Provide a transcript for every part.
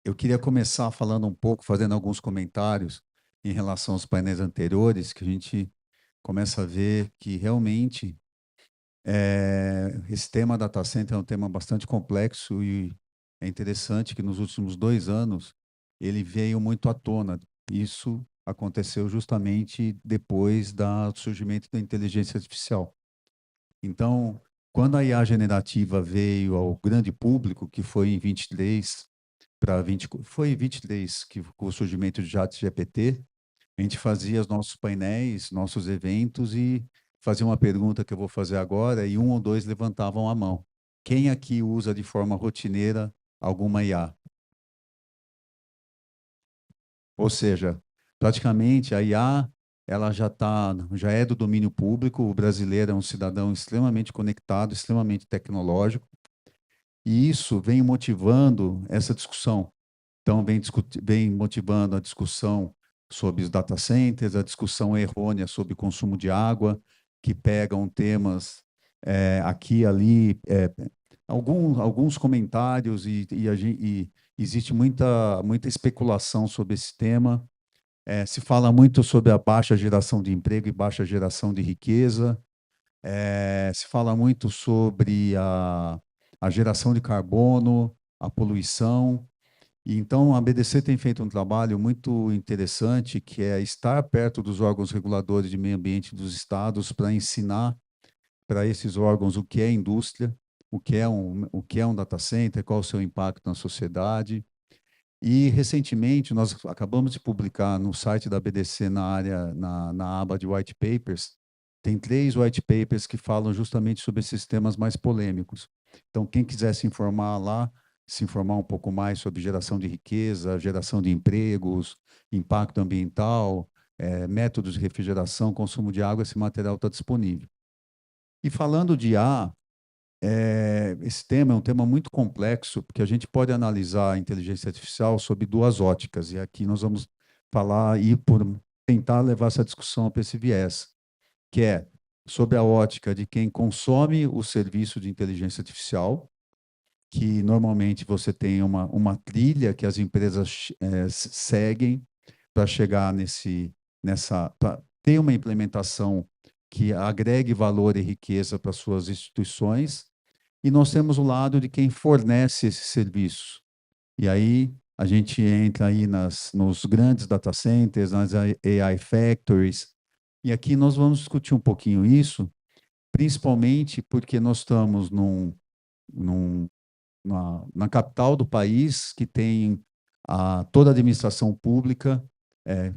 Eu queria começar falando um pouco, fazendo alguns comentários em relação aos painéis anteriores, que a gente começa a ver que realmente esse tema data center é um tema bastante complexo e é interessante que nos últimos 2 anos ele veio muito à tona. Isso aconteceu justamente depois do surgimento da inteligência artificial. Então, quando a IA generativa veio ao grande público, que foi em 23 para 20, foi em 23 que com o surgimento de ChatGPT, a gente fazia os nossos painéis, nossos eventos e fazia uma pergunta que eu vou fazer agora e um ou dois levantavam a mão. Quem aqui usa de forma rotineira alguma IA? Ou seja, praticamente a IA ela já é do domínio público. O brasileiro é um cidadão extremamente conectado, extremamente tecnológico, e isso vem motivando essa discussão. Então, vem motivando a discussão sobre os data centers, a discussão errônea sobre consumo de água, que pegam temas aqui e ali, alguns comentários, e existe muita especulação sobre esse tema. Se fala muito sobre a baixa geração de emprego e baixa geração de riqueza. Se fala muito sobre a geração de carbono, a poluição. E então a BDC tem feito um trabalho muito interessante, que é estar perto dos órgãos reguladores de meio ambiente dos estados para ensinar para esses órgãos o que é indústria, o que é um data center, qual o seu impacto na sociedade. E recentemente nós acabamos de publicar no site da BDC na aba de white papers, tem 3 white papers que falam justamente sobre esses temas mais polêmicos. Então, quem quiser se informar um pouco mais sobre geração de riqueza, geração de empregos, impacto ambiental, métodos de refrigeração, consumo de água, esse material está disponível. E falando de IA, esse tema é um tema muito complexo, porque a gente pode analisar a inteligência artificial sob duas óticas, e aqui nós vamos falar e tentar levar essa discussão para esse viés, que é sobre a ótica de quem consome o serviço de inteligência artificial, que normalmente você tem uma trilha que as empresas seguem para chegar para ter uma implementação que agregue valor e riqueza para suas instituições, e nós temos o lado de quem fornece esse serviço. E aí a gente entra aí nos grandes data centers, nas AI factories, e aqui nós vamos discutir um pouquinho isso, principalmente porque nós estamos num, na capital do país, que tem toda a administração pública é,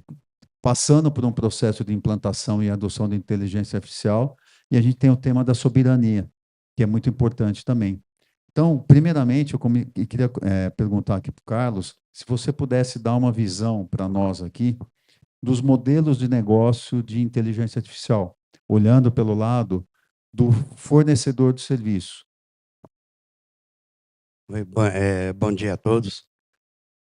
passando por um processo de implantação e adoção da inteligência artificial, e a gente tem o tema da soberania, que é muito importante também. Então, primeiramente, eu queria perguntar aqui para o Carlos, se você pudesse dar uma visão para nós aqui dos modelos de negócio de inteligência artificial, olhando pelo lado do fornecedor de serviço. Oi, bom dia a todos.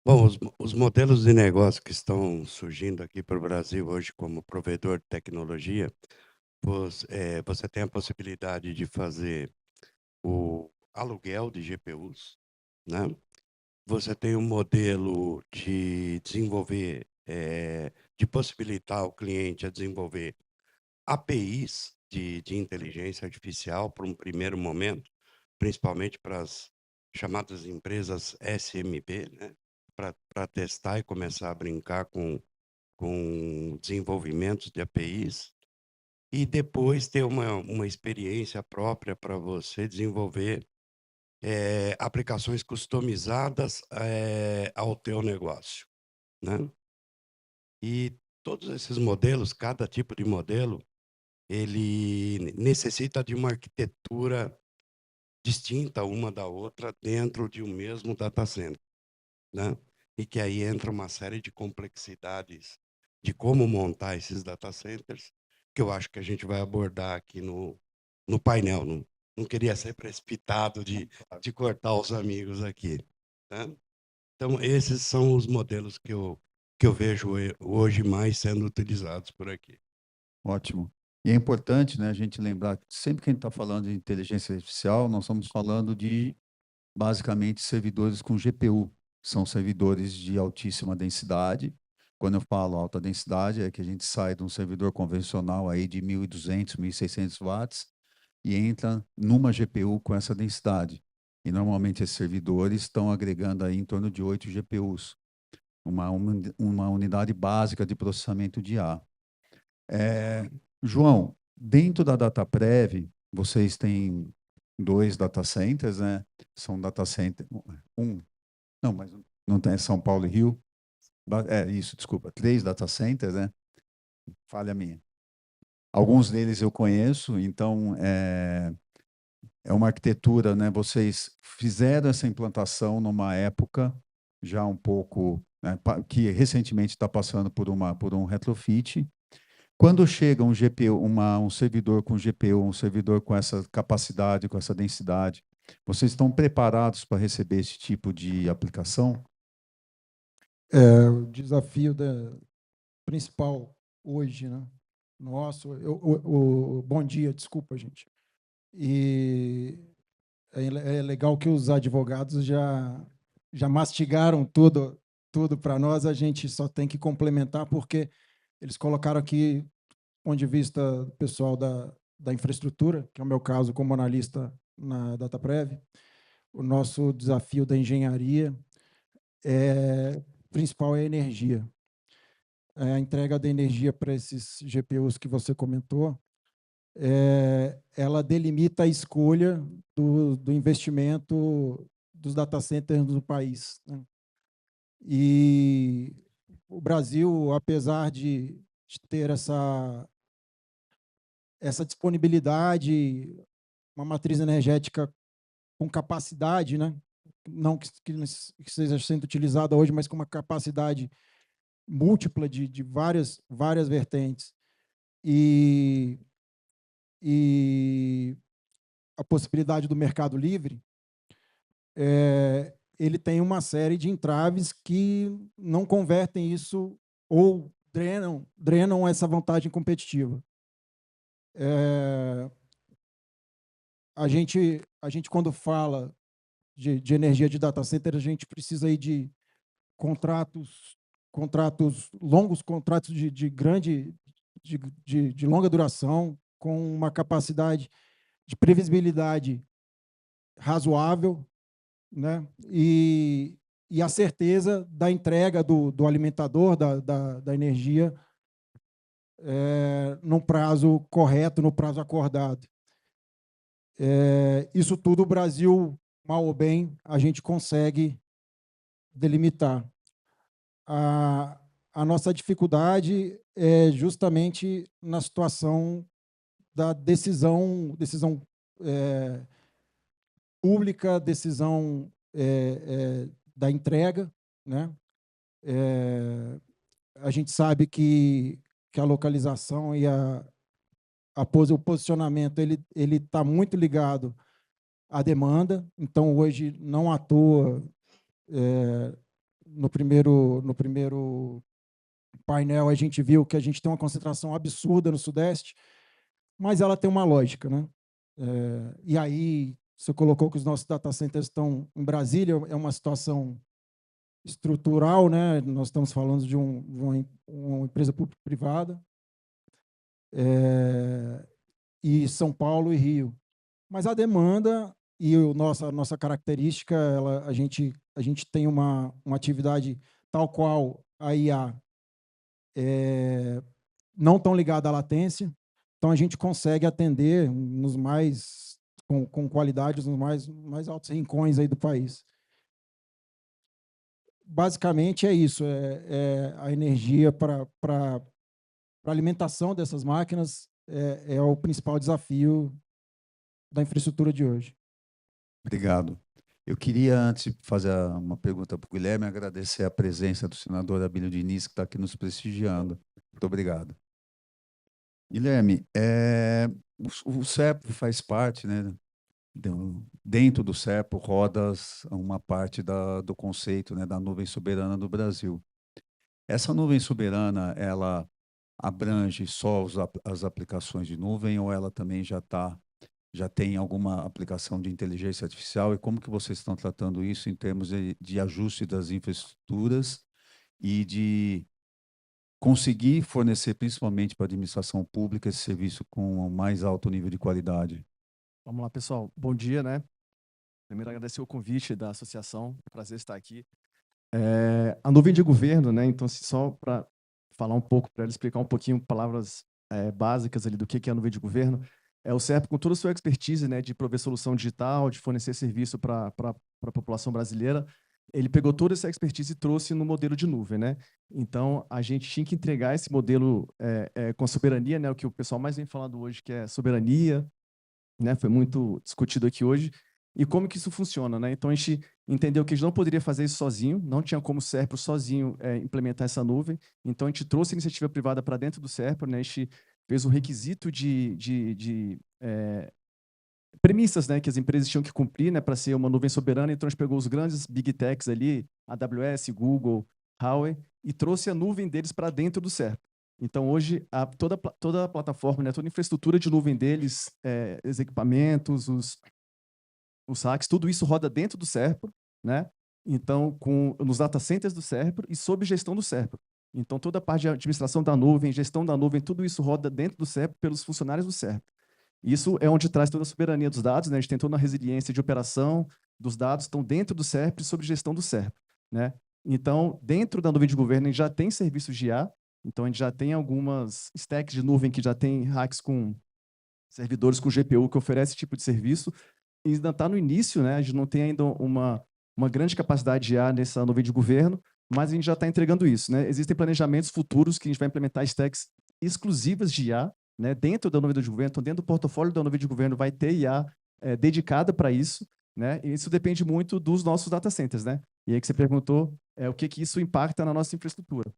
Bom, os modelos de negócio que estão surgindo aqui para o Brasil hoje como provedor de tecnologia, você tem a possibilidade de fazer o aluguel de GPUs, né? Você tem um modelo de desenvolver, de possibilitar o cliente a desenvolver APIs de inteligência artificial para um primeiro momento, principalmente para as chamadas empresas SMB, né? Para testar e começar a brincar com desenvolvimentos de APIs, e depois ter uma experiência própria para você desenvolver aplicações customizadas ao teu negócio, né? E todos esses modelos, cada tipo de modelo, ele necessita de uma arquitetura distinta uma da outra dentro de um mesmo data center, né? E que aí entra uma série de complexidades de como montar esses data centers, que eu acho que a gente vai abordar aqui no painel. Não queria ser precipitado de cortar os amigos aqui, tá? Então, esses são os modelos que eu vejo hoje mais sendo utilizados por aqui. Ótimo. E é importante, né, a gente lembrar que sempre que a gente está falando de inteligência artificial, nós estamos falando de, basicamente, servidores com GPU. são servidores de altíssima densidade. Quando eu falo alta densidade, é que a gente sai de um servidor convencional aí de 1.200, 1.600 watts e entra numa GPU com essa densidade. E normalmente esses servidores estão agregando aí em torno de 8 GPUs, uma unidade básica de processamento de IA. João, dentro da DataPrev, vocês têm 2 data centers, né? São data center, não, mas não tem São Paulo e Rio. Isso, desculpa, 3 data centers, né? Falha minha. Alguns deles eu conheço, então é uma arquitetura, né? Vocês fizeram essa implantação numa época já um pouco, né, que recentemente está passando por um retrofit. Quando chega um GPU, um servidor com GPU, um servidor com essa capacidade, com essa densidade, vocês estão preparados para receber esse tipo de aplicação? O desafio principal hoje, né? Nosso, bom dia, desculpa, gente. E é legal que os advogados já mastigaram tudo para nós, a gente só tem que complementar, porque eles colocaram aqui, do ponto de vista pessoal da infraestrutura, que é o meu caso como analista na DataPrev, o nosso desafio da engenharia principal é a energia. A entrega da energia para esses GPUs que você comentou, ela delimita a escolha do investimento dos data centers do país, né? E o Brasil, apesar de ter essa disponibilidade, uma matriz energética com capacidade, né? Não que seja sendo utilizada hoje, mas com uma capacidade múltipla de várias vertentes, e a possibilidade do mercado livre, ele tem uma série de entraves que não convertem isso ou drenam essa vantagem competitiva. A gente, quando fala de energia de data center, a gente precisa aí de contratos longos, contratos de longa duração, com uma capacidade de previsibilidade razoável, né? E a certeza da entrega do alimentador da energia no prazo correto, no prazo acordado. Isso tudo o Brasil, mal ou bem, a gente consegue delimitar. A nossa dificuldade é justamente na situação da decisão pública, decisão da entrega, né? A gente sabe que a localização e o posicionamento ele está muito ligado à demanda. Então, hoje, não à toa, no primeiro painel, a gente viu que a gente tem uma concentração absurda no Sudeste, mas ela tem uma lógica, né? E aí, você colocou que os nossos data centers estão em Brasília, é uma situação estrutural, né? Nós estamos falando de uma empresa público-privada, e São Paulo e Rio. Mas a demanda e a nossa característica, a gente tem uma atividade tal qual a IA, não tão ligada à latência, então a gente consegue atender com qualidade nos mais altos rincões aí do país. Basicamente é isso, a energia para a alimentação dessas máquinas é o principal desafio da infraestrutura de hoje. Obrigado. Eu queria, antes de fazer uma pergunta para o Guilherme, agradecer a presença do senador Abílio Diniz, que está aqui nos prestigiando. Muito obrigado. Guilherme, o SERPO faz parte, né? Dentro do SERPO roda uma parte do conceito, né, da nuvem soberana do Brasil. Essa nuvem soberana, ela abrange só as aplicações de nuvem ou ela também já está já tem alguma aplicação de inteligência artificial e como que vocês estão tratando isso em termos de ajuste das infraestruturas e de conseguir fornecer, principalmente para a administração pública, esse serviço com o mais alto nível de qualidade? Vamos lá, pessoal. Bom dia, né? Primeiro, agradecer o convite da associação. É um prazer estar aqui. A nuvem de governo, né? Então, só para falar um pouco, para explicar um pouquinho, palavras básicas ali do que é a nuvem de governo, o SERP, com toda a sua expertise, né, de prover solução digital, de fornecer serviço para a população brasileira, ele pegou toda essa expertise e trouxe no modelo de nuvem, né? Então, a gente tinha que entregar esse modelo com soberania, né? O que o pessoal mais vem falando hoje, que é soberania, né? Foi muito discutido aqui hoje. E como que isso funciona, né? Então, a gente entendeu que a gente não poderia fazer isso sozinho, não tinha como o SERPRO sozinho implementar essa nuvem. Então, a gente trouxe a iniciativa privada para dentro do SERPRO, né? A gente fez um requisito de premissas, né, que as empresas tinham que cumprir, né, para ser uma nuvem soberana. Então, a gente pegou os grandes Big Techs ali, AWS, Google, Huawei, e trouxe a nuvem deles para dentro do SERPRO. Então, hoje, toda a plataforma, né, toda a infraestrutura de nuvem deles, os equipamentos, os hacks, tudo isso roda dentro do SERPRO, né? Então, nos data centers do SERPRO e sob gestão do SERPRO. Então, toda a parte de administração da nuvem, gestão da nuvem, tudo isso roda dentro do SERPRO pelos funcionários do SERPRO. Isso é onde traz toda a soberania dos dados, né? A gente tem toda a resiliência de operação dos dados, estão dentro do SERPRO e sob gestão do SERPRO, né? Então, dentro da nuvem de governo, a gente já tem serviços de IA, então a gente já tem algumas stacks de nuvem que já tem hacks com servidores com GPU que oferece esse tipo de serviço, e ainda está no início, né? A gente não tem ainda uma grande capacidade de IA nessa nuvem de governo, mas a gente já está entregando isso, né? Existem planejamentos futuros que a gente vai implementar stacks exclusivas de IA, né? Dentro da nuvem de governo, então dentro do portfólio da nuvem de governo vai ter IA dedicada para isso, né? E isso depende muito dos nossos data centers, né? E aí que você perguntou o que isso impacta na nossa infraestrutura.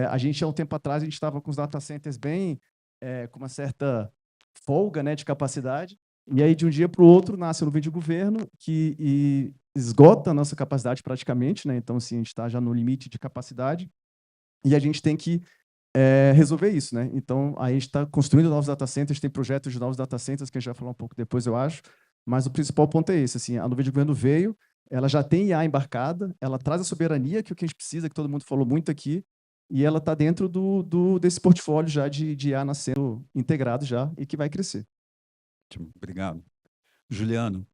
A gente, há um tempo atrás, a gente estava com os data centers bem com uma certa folga, né, de capacidade, e aí, de um dia para o outro, nasce a nuvem de governo que esgota a nossa capacidade praticamente, né? Então, assim, a gente está já no limite de capacidade e a gente tem que resolver isso, né? Então, aí a gente está construindo novos data centers, tem projetos de novos data centers que a gente vai falar um pouco depois, eu acho, mas o principal ponto é esse, assim, a nuvem de governo veio, ela já tem IA embarcada, ela traz a soberania, que é o que a gente precisa, que todo mundo falou muito aqui, e ela está dentro desse portfólio já de IA nascendo integrado já e que vai crescer. Obrigado. Juliano,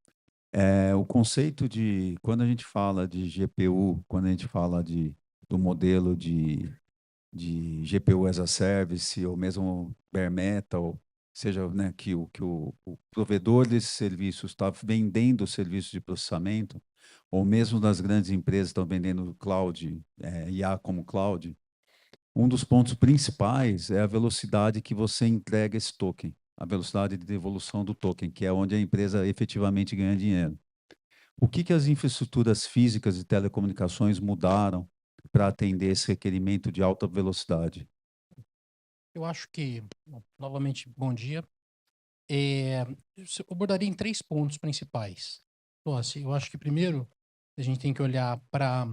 o conceito de, quando a gente fala de GPU, quando a gente fala do modelo de GPU as a service, ou mesmo bare metal, seja, né, que o provedor desses serviços está vendendo serviços de processamento, ou mesmo das grandes empresas estão vendendo cloud, IA como cloud, um dos pontos principais é a velocidade que você entrega esse token, a velocidade de devolução do token, que é onde a empresa efetivamente ganha dinheiro. O que as infraestruturas físicas de telecomunicações mudaram para atender esse requerimento de alta velocidade? Eu acho que, novamente, bom dia. Eu abordaria em 3 pontos principais. Então, assim, eu acho que, primeiro, a gente tem que olhar para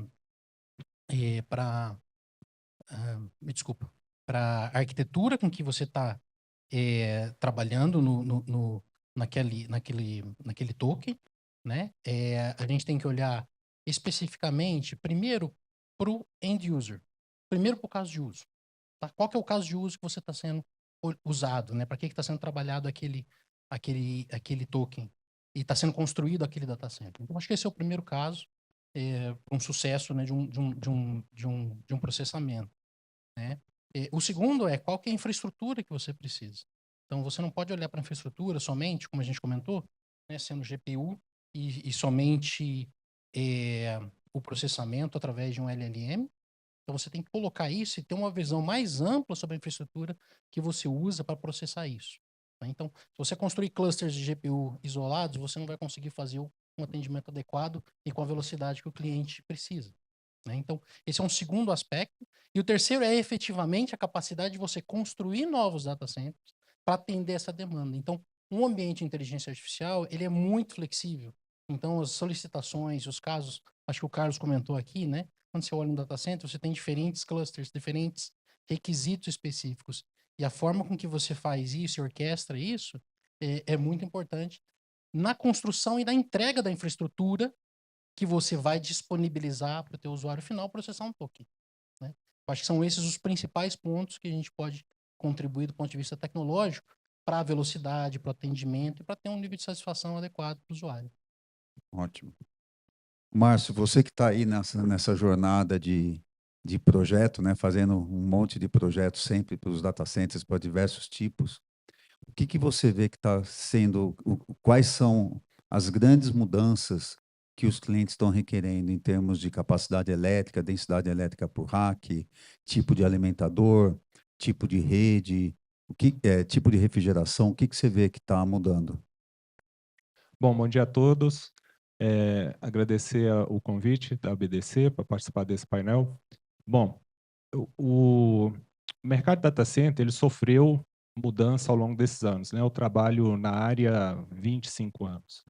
para a arquitetura com que você está trabalhando naquele token, né? A gente tem que olhar especificamente, primeiro, para o end user. Primeiro, para o caso de uso. Tá? Qual que é o caso de uso que você está sendo usado, né? Para que está sendo trabalhado aquele token e está sendo construído aquele data center? Então, acho que esse é o primeiro caso um sucesso, né, de um processamento, né? O segundo é qual que é a infraestrutura que você precisa. Então, você não pode olhar para a infraestrutura somente, como a gente comentou, né, sendo GPU e somente o processamento através de um LLM. Então, você tem que colocar isso e ter uma visão mais ampla sobre a infraestrutura que você usa para processar isso. Né? Então, se você construir clusters de GPU isolados, você não vai conseguir fazer um atendimento adequado e com a velocidade que o cliente precisa. Né? Então, esse é um segundo aspecto. E o terceiro é efetivamente a capacidade de você construir novos data centers para atender essa demanda. Então, um ambiente de inteligência artificial, ele é muito flexível. Então, as solicitações, os casos, acho que o Carlos comentou aqui, né? Quando você olha um data center, você tem diferentes clusters, diferentes requisitos específicos. E a forma com que você faz isso e orquestra isso é muito importante na construção e na entrega da infraestrutura que você vai disponibilizar para o teu usuário final processar um token, né? Eu acho que são esses os principais pontos que a gente pode contribuir do ponto de vista tecnológico para a velocidade, para o atendimento e para ter um nível de satisfação adequado para o usuário. Ótimo. Márcio, você que está aí nessa jornada de projeto, né, fazendo um monte de projetos sempre para os data centers, para diversos tipos, o que você vê que está sendo, quais são as grandes mudanças que os clientes estão requerendo em termos de capacidade elétrica, densidade elétrica por rack, tipo de alimentador, tipo de rede, tipo de refrigeração, o que você vê que está mudando? Bom dia a todos. Agradecer o convite da BDC para participar desse painel. Bom, o mercado de data center ele sofreu mudança ao longo desses anos, né? Eu trabalho na área há 25 anos.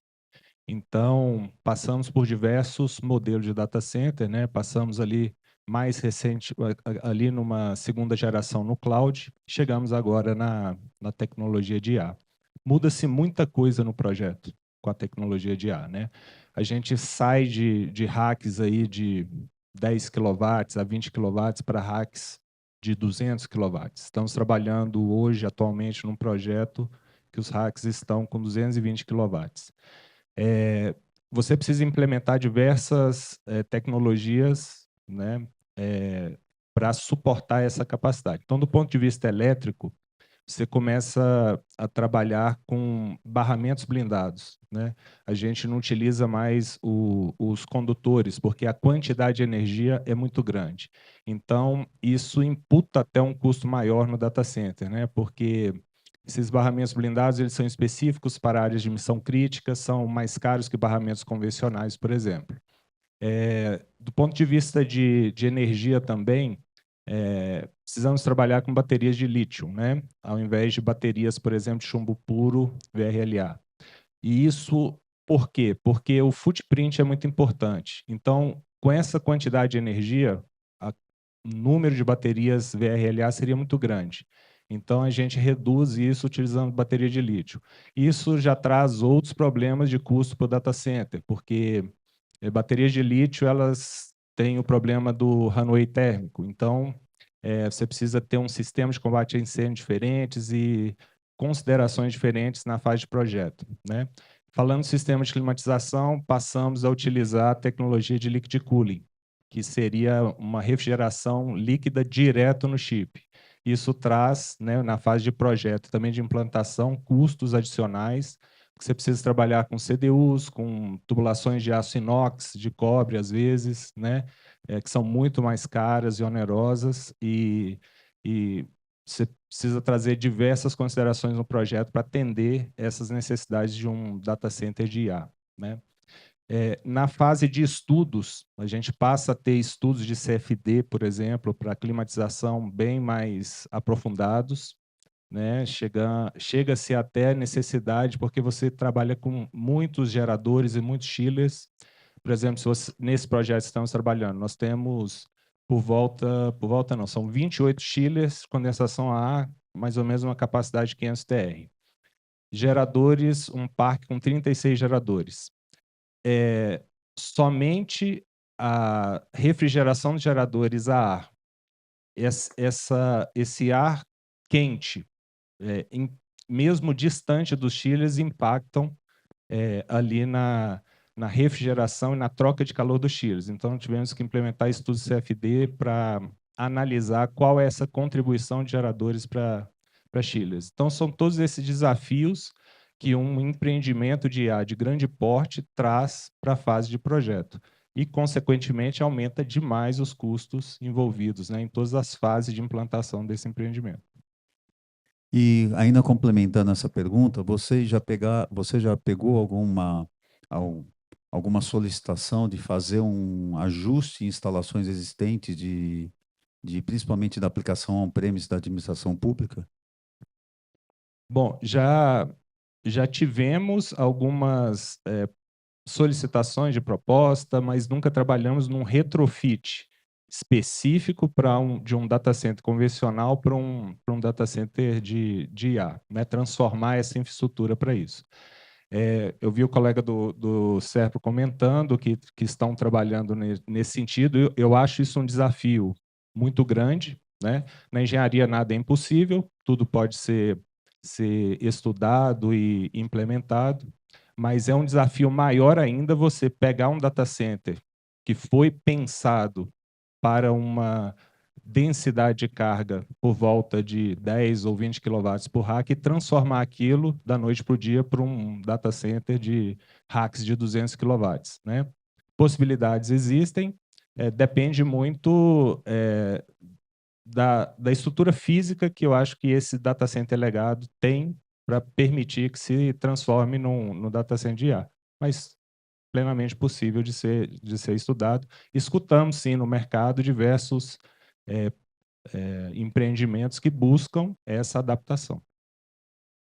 Então, passamos por diversos modelos de data center, né? Passamos ali mais recente, ali numa segunda geração no cloud, chegamos agora na tecnologia de IA. Muda-se muita coisa no projeto com a tecnologia de IA, né? A gente sai de racks aí de 10 kW a 20 kW para racks de 200 kW. Estamos trabalhando hoje, atualmente, num projeto que os racks estão com 220 kW. Você precisa implementar diversas tecnologias, né, para suportar essa capacidade. Então, do ponto de vista elétrico, você começa a trabalhar com barramentos blindados, né? A gente não utiliza mais os condutores, porque a quantidade de energia é muito grande. Então, isso imputa até um custo maior no data center, né? Porque esses barramentos blindados eles são específicos para áreas de missão crítica, são mais caros que barramentos convencionais, por exemplo. Do ponto de vista de energia também, precisamos trabalhar com baterias de lítio, né? Ao invés de baterias, por exemplo, de chumbo puro, VRLA. E isso por quê? Porque o footprint é muito importante. Então, com essa quantidade de energia, o número de baterias VRLA seria muito grande. Então, a gente reduz isso utilizando bateria de lítio. Isso já traz outros problemas de custo para o data center, porque baterias de lítio elas têm o problema do runaway térmico. Então, você precisa ter um sistema de combate a incêndio diferentes e considerações diferentes na fase de projeto, né? Falando em sistema de climatização, passamos a utilizar a tecnologia de liquid cooling, que seria uma refrigeração líquida direto no chip. Isso traz, né, na fase de projeto, também de implantação, custos adicionais, porque você precisa trabalhar com CDUs, com tubulações de aço inox, de cobre, às vezes, né, que são muito mais caras e onerosas, e você precisa trazer diversas considerações no projeto para atender essas necessidades de um data center de IA, né? Na fase de estudos, a gente passa a ter estudos de CFD, por exemplo, para climatização bem mais aprofundados, né? Chega-se até necessidade, porque você trabalha com muitos geradores e muitos chillers. Por exemplo, nesse projeto que estamos trabalhando, nós temos são 28 chillers, condensação a ar, mais ou menos uma capacidade de 500 TR. Geradores, um parque com 36 geradores. Somente a refrigeração de geradores a ar, esse ar quente, mesmo distante dos chillers, impactam ali na refrigeração e na troca de calor dos chillers. Então, tivemos que implementar estudos CFD para analisar qual é essa contribuição de geradores para chillers. Então, são todos esses desafios que um empreendimento de IA de grande porte traz para a fase de projeto. E, consequentemente, aumenta demais os custos envolvidos, né, em todas as fases de implantação desse empreendimento. E ainda complementando essa pergunta, você já pegou alguma solicitação de fazer um ajuste em instalações existentes principalmente da aplicação on-premise da administração pública? Bom, já tivemos algumas solicitações de proposta, mas nunca trabalhamos num retrofit. específico de um data center convencional para um data center de IA, né? Transformar essa infraestrutura para isso. Eu vi o colega do Serpro comentando que estão trabalhando nesse sentido. Eu acho isso um desafio muito grande, né? Na engenharia nada é impossível, tudo pode ser estudado e implementado, mas é um desafio maior ainda você pegar um data center que foi pensado para uma densidade de carga por volta de 10 ou 20 kW por rack e transformar aquilo da noite para o dia para um data center de racks de 200 kW. Né? Possibilidades existem, depende muito da estrutura física que eu acho que esse data center legado tem para permitir que se transforme num data center de IA. Mas plenamente possível de ser estudado. Escutamos, sim, no mercado diversos empreendimentos que buscam essa adaptação.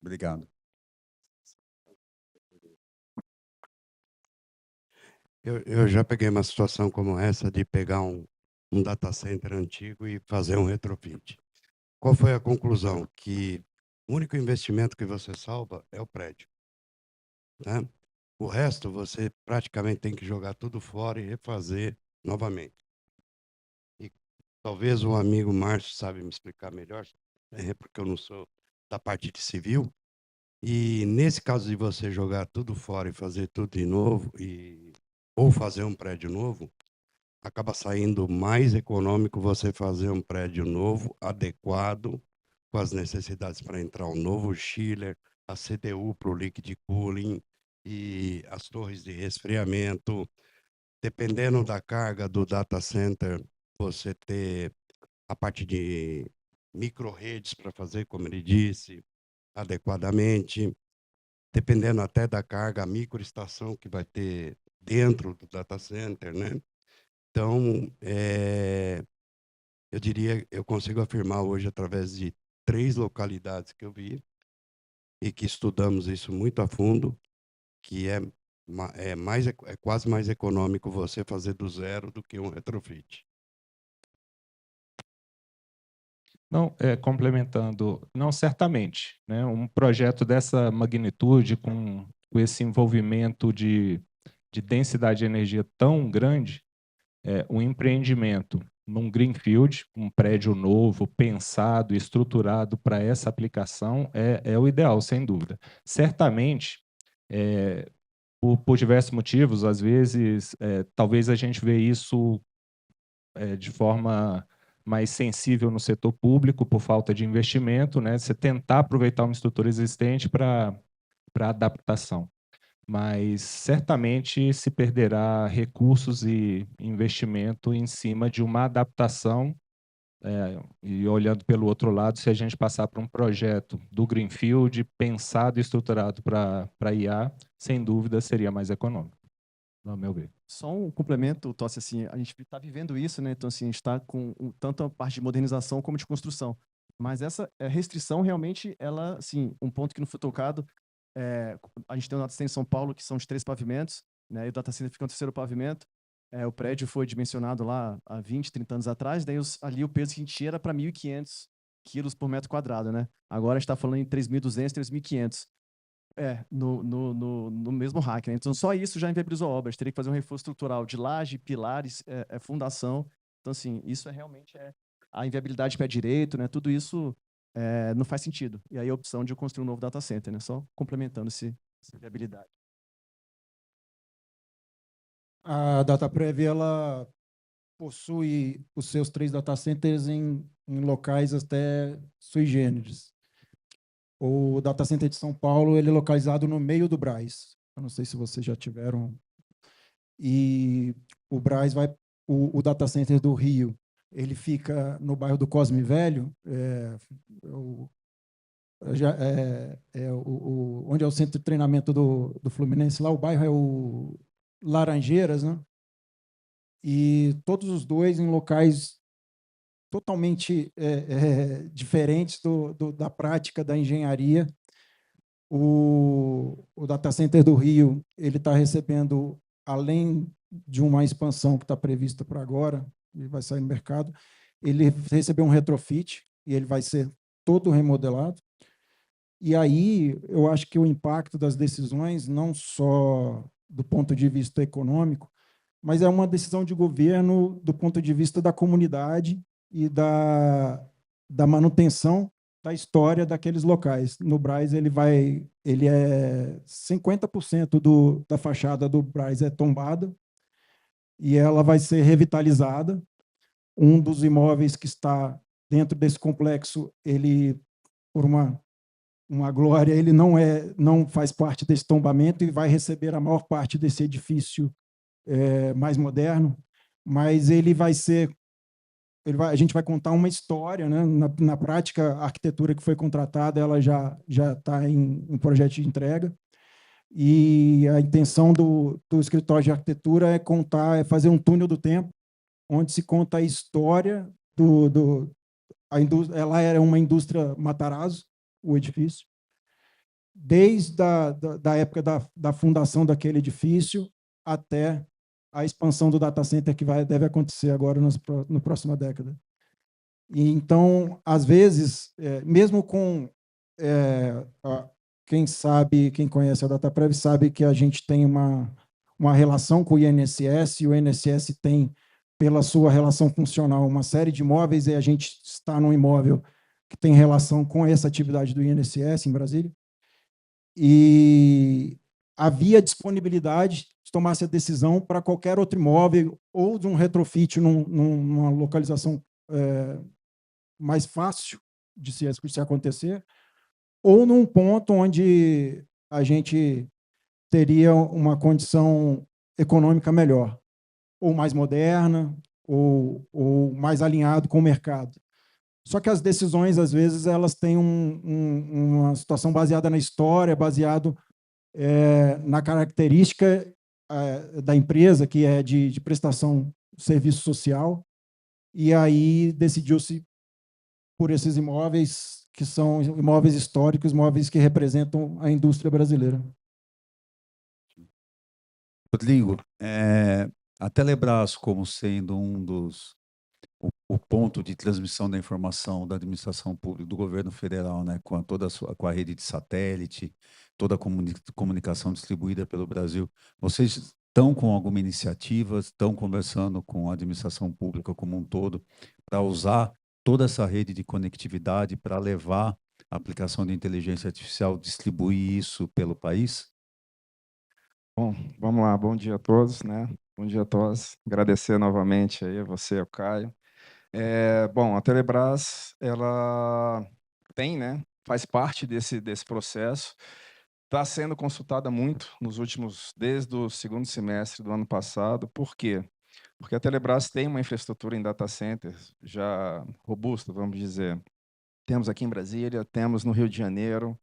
Obrigado. Eu já peguei uma situação como essa de pegar um data center antigo e fazer um retrofit. Qual foi a conclusão? Que o único investimento que você salva é o prédio, né? O resto você praticamente tem que jogar tudo fora e refazer novamente. E talvez o amigo Márcio sabe me explicar melhor, porque eu não sou da parte de civil. E nesse caso de você jogar tudo fora e fazer tudo de novo, ou fazer um prédio novo, acaba saindo mais econômico você fazer um prédio novo, adequado, com as necessidades para entrar um novo chiller, a CDU para o liquid cooling e as torres de resfriamento. Dependendo da carga do data center, você ter a parte de micro-redes para fazer, como ele disse, adequadamente. Dependendo até da carga, a microestação que vai ter dentro do data center, né? Então, eu diria, eu consigo afirmar hoje, através de 3 localidades que eu vi, e que estudamos isso muito a fundo, que é quase mais econômico você fazer do zero do que um retrofit. Não, complementando, não, certamente, né? Um projeto dessa magnitude, com esse envolvimento de densidade de energia tão grande, um empreendimento num greenfield, um prédio novo, pensado, estruturado para essa aplicação, é o ideal, sem dúvida. Certamente, por diversos motivos, às vezes, talvez a gente vê isso de forma mais sensível no setor público, por falta de investimento, né? Você tentar aproveitar uma estrutura existente para adaptação. Mas certamente se perderá recursos e investimento em cima de uma adaptação, e olhando pelo outro lado, se a gente passar para um projeto do Greenfield, pensado e estruturado para IA, sem dúvida seria mais econômico, ao meu ver. Só um complemento, Tossi, assim, a gente está vivendo isso, né? Então, assim, a gente está com tanto a parte de modernização como de construção. Mas essa restrição, realmente, ela, assim, um ponto que não foi tocado, a gente tem um data center em São Paulo, que são de 3 pavimentos, né? E o data center fica no 3º pavimento. O prédio foi dimensionado lá há 20, 30 anos atrás, daí ali o peso que a gente tinha era para 1.500 quilos por metro quadrado, né? Agora a gente está falando em 3.200, 3.500. No mesmo rack, né? Então, só isso já inviabilizou a obra. A gente teria que fazer um reforço estrutural de laje, pilares, fundação. Então, assim, isso realmente a inviabilidade de pé direito, né? Tudo isso não faz sentido. E aí a opção de construir um novo data center, né? Só complementando essa viabilidade. A DataPrev, ela possui os seus 3 data centers em locais até sui generis. O data center de São Paulo, ele é localizado no meio do Brás. Eu não sei se vocês já tiveram. E o Brás o data center do Rio, ele fica no bairro do Cosme Velho, onde é o centro de treinamento do Fluminense. Lá o bairro é o Laranjeiras, né? E todos os dois em locais totalmente diferentes da prática da engenharia. O data center do Rio, ele está recebendo, além de uma expansão que está prevista para agora, ele vai sair no mercado, ele recebeu um retrofit e ele vai ser todo remodelado. E aí eu acho que o impacto das decisões, não só do ponto de vista econômico, mas é uma decisão de governo do ponto de vista da comunidade e da manutenção da história daqueles locais. No Brás, ele é 50% da fachada do Brás é tombada e ela vai ser revitalizada. Um dos imóveis que está dentro desse complexo, ele, por uma glória, ele não faz parte desse tombamento e vai receber a maior parte desse edifício mais moderno, mas ele vai ser, a gente vai contar uma história, né? Na prática, a arquitetura que foi contratada, ela já está em projeto de entrega, e a intenção do escritório de arquitetura é fazer um túnel do tempo, onde se conta a história a indústria. Ela era uma indústria Matarazzo, o edifício, desde da época da fundação daquele edifício até a expansão do data center que deve acontecer agora na próxima década. E então, às vezes, mesmo com quem conhece a Dataprev sabe que a gente tem uma relação com o INSS, e o INSS tem, pela sua relação funcional, uma série de imóveis, e a gente está num imóvel que tem relação com essa atividade do INSS em Brasília. E havia disponibilidade de tomar essa decisão para qualquer outro imóvel ou de um retrofit numa localização mais fácil de se acontecer, ou num ponto onde a gente teria uma condição econômica melhor, ou mais moderna, ou mais alinhado com o mercado. Só que as decisões, às vezes, elas têm uma situação baseada na história, baseado na característica da empresa, que é de prestação de serviço social, e aí decidiu-se por esses imóveis, que são imóveis históricos, imóveis que representam a indústria brasileira. Rodrigo, a Telebrás, como sendo o ponto de transmissão da informação da administração pública do governo federal, né, com a rede de satélite, toda a comunicação distribuída pelo Brasil, vocês estão com alguma iniciativa, estão conversando com a administração pública como um todo para usar toda essa rede de conectividade para levar a aplicação de inteligência artificial, distribuir isso pelo país? Bom, vamos lá. Bom dia a todos, né? Bom dia a todos. Agradecer novamente aí a você, ao Caio. Bom, a Telebrás, ela tem, né? Faz parte desse processo. Está sendo consultada muito desde o segundo semestre do ano passado. Por quê? Porque a Telebrás tem uma infraestrutura em data centers já robusta, vamos dizer. Temos aqui em Brasília, temos no Rio de Janeiro,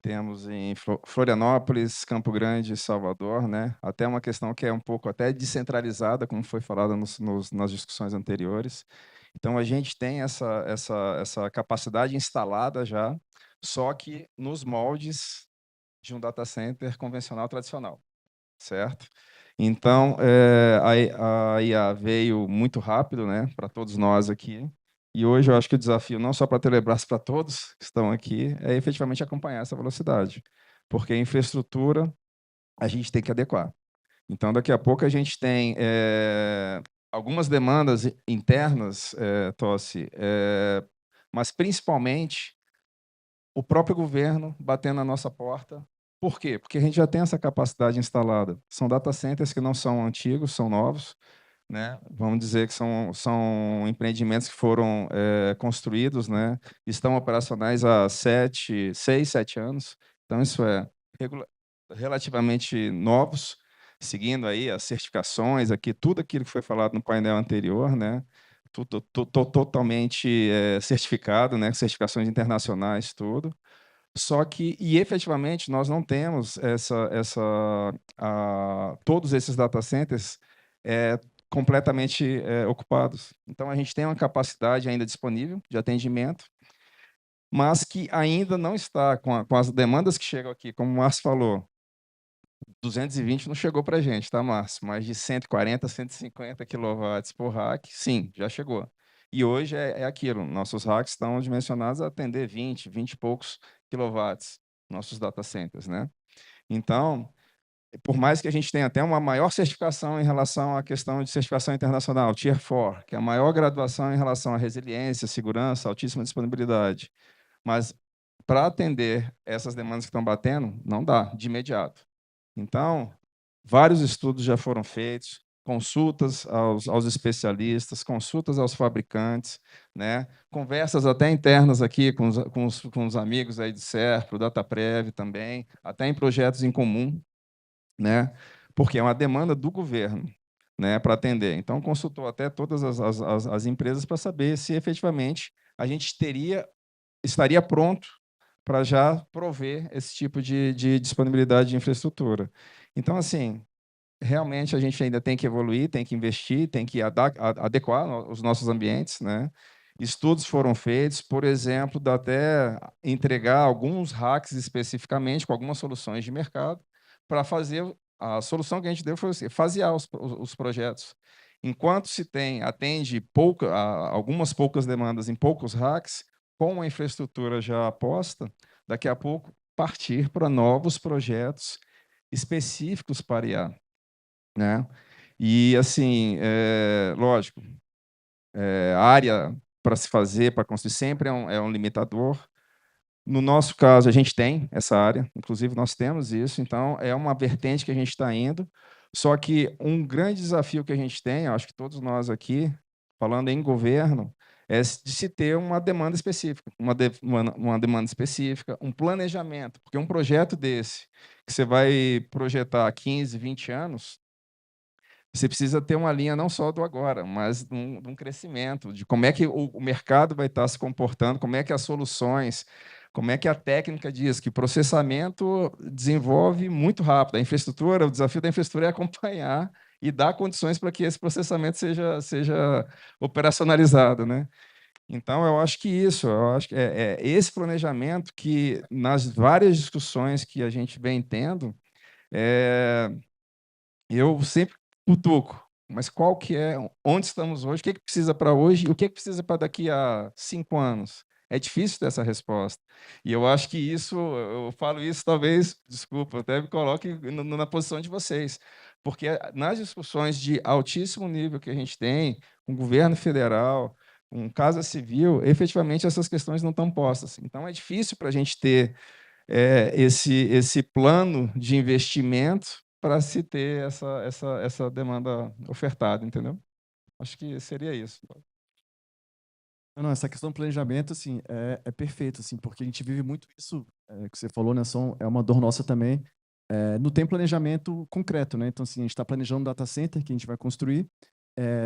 temos em Florianópolis, Campo Grande, Salvador, né? Até uma questão que é um pouco até descentralizada, como foi falado nas discussões anteriores. Então, a gente tem essa capacidade instalada já, só que nos moldes de um data center convencional tradicional, certo? Então, a IA veio muito rápido, né, para todos nós aqui, e hoje eu acho que o desafio, não só para a Telebrás, para todos que estão aqui, é efetivamente acompanhar essa velocidade, porque a infraestrutura a gente tem que adequar. Então, daqui a pouco a gente tem algumas demandas internas, Tossi, mas principalmente o próprio governo batendo na nossa porta. Por quê? Porque a gente já tem essa capacidade instalada. São data centers que não são antigos, são novos, né? Vamos dizer que são empreendimentos que foram construídos, né? Estão operacionais há 6, 7 anos. Então, isso é relativamente novos, seguindo aí as certificações, tudo aquilo que foi falado no painel anterior, né? Tudo totalmente certificado, né? Certificações internacionais, tudo. Só que, efetivamente, nós não temos todos esses data centers completamente ocupados. Então, a gente tem uma capacidade ainda disponível de atendimento, mas que ainda não está com as demandas que chegam aqui, como o Márcio falou. 220 não chegou para a gente, tá, Márcio? Mas de 140, 150 quilowatts por rack, sim, já chegou. E hoje é aquilo, nossos racks estão dimensionados a atender 20 e poucos quilowatts, nossos data centers, né? Então, por mais que a gente tenha até uma maior certificação em relação à questão de certificação internacional, Tier 4, que é a maior graduação em relação à resiliência, segurança, altíssima disponibilidade, mas para atender essas demandas que estão batendo, não dá de imediato. Então, vários estudos já foram feitos, consultas aos especialistas, consultas aos fabricantes, né? Conversas até internas aqui com os amigos aí de Serpro, Dataprev também, até em projetos em comum, né? Porque é uma demanda do governo, né, para atender. Então, consultou até todas as empresas para saber se efetivamente a gente estaria pronto para já prover esse tipo de disponibilidade de infraestrutura. Então, assim, realmente a gente ainda tem que evoluir, tem que investir, tem que adequar os nossos ambientes, né? Estudos foram feitos, por exemplo, de até entregar alguns racks especificamente com algumas soluções de mercado para fazer a solução que a gente deu foi assim, fasear os projetos. Enquanto se atende algumas poucas demandas em poucos racks, com a infraestrutura já aposta, daqui a pouco partir para novos projetos específicos para IA, né? E assim, lógico, a área para se fazer, para construir sempre é um limitador. No nosso caso, a gente tem essa área, inclusive nós temos isso, então é uma vertente que a gente está indo. Só que um grande desafio que a gente tem, acho que todos nós aqui, falando em governo, é de se ter uma demanda específica, uma demanda específica, um planejamento, porque um projeto desse, que você vai projetar 15, 20 anos, você precisa ter uma linha não só do agora, mas de um crescimento, de como é que o mercado vai estar se comportando, como é que as soluções, como é que a técnica diz que processamento desenvolve muito rápido. A infraestrutura, o desafio da infraestrutura é acompanhar e dar condições para que esse processamento seja operacionalizado, né? Então, eu acho que eu acho que é esse planejamento que, nas várias discussões que a gente vem tendo, eu sempre cutuco, mas qual que é, onde estamos hoje, o que precisa para hoje e o que precisa para daqui a 5 anos? É difícil ter essa resposta. E eu acho que isso, eu falo isso talvez, desculpa, até me coloque na posição de vocês, porque nas discussões de altíssimo nível que a gente tem, com o governo federal, com Casa Civil, efetivamente essas questões não estão postas. Então, é difícil para a gente ter esse plano de investimento para se ter essa demanda ofertada, entendeu? Acho que seria isso. Não, essa questão do planejamento, assim, é perfeito, assim, porque a gente vive muito isso que você falou, né, é uma dor nossa também. Não tem planejamento concreto, né? Então, assim, a gente está planejando um data center que a gente vai construir,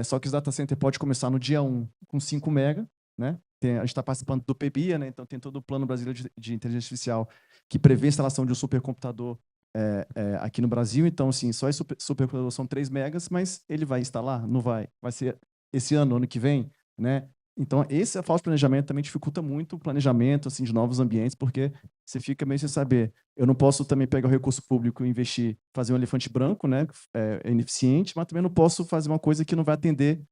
só que o data center pode começar no dia 1 com 5 mega, né? A gente está participando do PBIA, né? Então tem todo o Plano Brasileiro de Inteligência Artificial que prevê a instalação de um supercomputador aqui no Brasil. Então, assim, só esse supercomputador são 3 megas, mas ele vai instalar? Não vai. Vai ser esse ano que vem, né? Então, esse falta de planejamento também dificulta muito o planejamento assim, de novos ambientes, porque você fica meio sem saber. Eu não posso também pegar o recurso público e investir, fazer um elefante branco, né? É ineficiente, mas também não posso fazer uma coisa que não vai atender